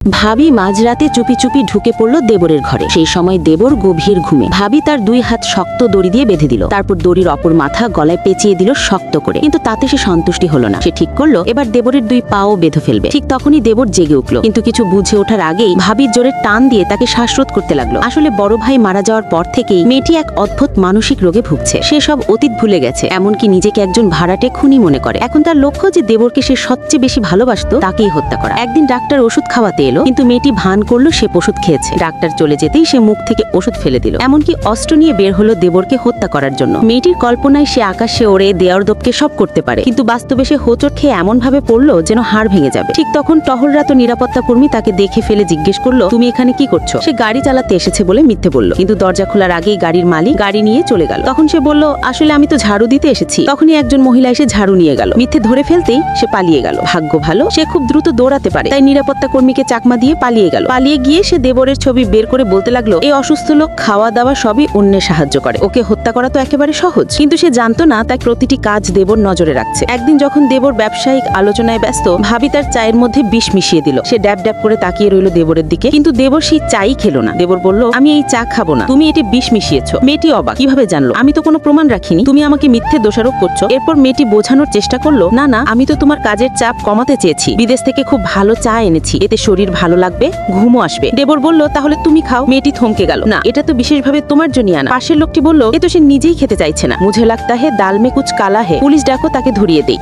ভাবি মাঝরাতে চুপি চুপি ঢুকে পড়ল দেবরের ঘরে। সেই সময় দেবর গভীর ঘুমে। ভাবি তার 2 হাত শক্ত দড়ি দিয়ে বেঁধে দিল, তারপর দড়ির অপর মাথা গলায় পেঁচিয়ে দিল শক্ত করে। কিন্তু তাতে সে সন্তুষ্টি হলো না। সে ঠিক করলো এবার দেবরের 2 পাও বেঁধে ফেলবে। ঠিক তখনই দেবর জেগে উঠল, কিন্তু কিছু বুঝে ওঠার আগেই ভাবির জোরে টান দিয়ে তাকে শ্বাসরোধ করতে লাগলো। আসলে বড় ভাই মারা যাওয়ার পর থেকেই মেয়েটি এক অদ্ভুত মানসিক রোগে ভুগছে। সে সব অতীত ভুলে গেছে, এমনকি নিজেকে একজন ভাড়াটে খুনি মনে করে। এখন তার লক্ষ্য যে দেবরকে সে সবচেয়ে বেশি ভালোবাসতো তাকেই হত্যা করা। একদিন ডাক্তার ওষুধ খাওয়াতে এলো, কিন্তু মেয়েটি ভান করলো সে ওষুধ খেয়েছে। ডাক্তার চলে যেতেই সে মুখ থেকে ওষুধ ফেলে দিল, এমনকি অস্ত্র নিয়ে বের হলো দেবরকে হত্যা করার জন্য। মেয়েটির কল্পনায় সে আকাশে ওড়ে দেওরদবকে সব করতে পারে, কিন্তু বাস্তবে সে হোঁচট খেয়ে এমন ভাবে পড়লো যেন হাড় ভেঙে যাবে। ঠিক তখন টহলরত নিরাপত্তা কর্মী তাকে দেখে ফেলে জিজ্ঞেস করলো, তুমি এখানে কি করছো? সে গাড়ি চালাতে এসেছে বলে মিথ্যে বলল, কিন্তু দরজা খোলার আগেই গাড়ির মালিক গাড়ি নিয়ে চলে গেল। তখন সে বলল, আসলে আমি তো ঝাড়ু দিতে এসেছি। তখনই একজন মহিলা এসে ঝাড়ু নিয়ে গেল। মিথ্যে ধরে ফেলতেই সে পালিয়ে গেল। ভাগ্য ভালো সে খুব দ্রুত দৌড়াতে পারে, তাই নিরাপত্তা কর্মীকে চাকমা দিয়ে পালিয়ে গেল। পালিয়ে গিয়ে সে দেবরের ছবি বের করে বলতে লাগলো, এই অসুস্থ লোক খাওয়া দাওয়া সবই অন্যের সাহায্য করে, ওকে হত্যা করা তো একেবারে সহজ। কিন্তু সে জানতো না তার প্রতিটি কাজ দেবর নজরে রাখছে। একদিন যখন দেবর ব্যবসায়িক আলোচনায় ব্যস্ত, ভাবি তার চায়ের মধ্যে বিষ মিশিয়ে দিল। সে ড্যাব ড্যাব করে তাকিয়ে রইল দেবরের দিকে, কিন্তু দেবর সেই চাই খেলো না। দেবর বলল, আমি এই চা খাবো না, তুমি এটি বিষ মিশিয়েছো। মেয়েটি অবাক, কিভাবে জানলো? আমি তো কোনো প্রমাণ রাখিনি, তুমি আমাকে মিথ্যে দোষারোপ করছো। এরপর মেয়েটি বোঝানোর চেষ্টা করলো, না না, আমি তো তোমার কাজের চাপ কমাতে চেয়েছি, বিদেশ থেকে খুব ভালো চা এনেছি, এতে শরীর ভালো লাগবে, ঘুমও আসবে। দেবর বলল, তাহলে তুমি খাও। মেয়েটি থমকে গেল, না, এটা তো বিশেষভাবে তোমার জন্য আনা। পাশের লোকটি বলল, এ তো সে নিজেই খেতে চাইছে না। মুঝে লাগতা হে দাল মে কুছ কালা হে, পুলিশ ডাকো, তাকে ধরিয়ে দেই।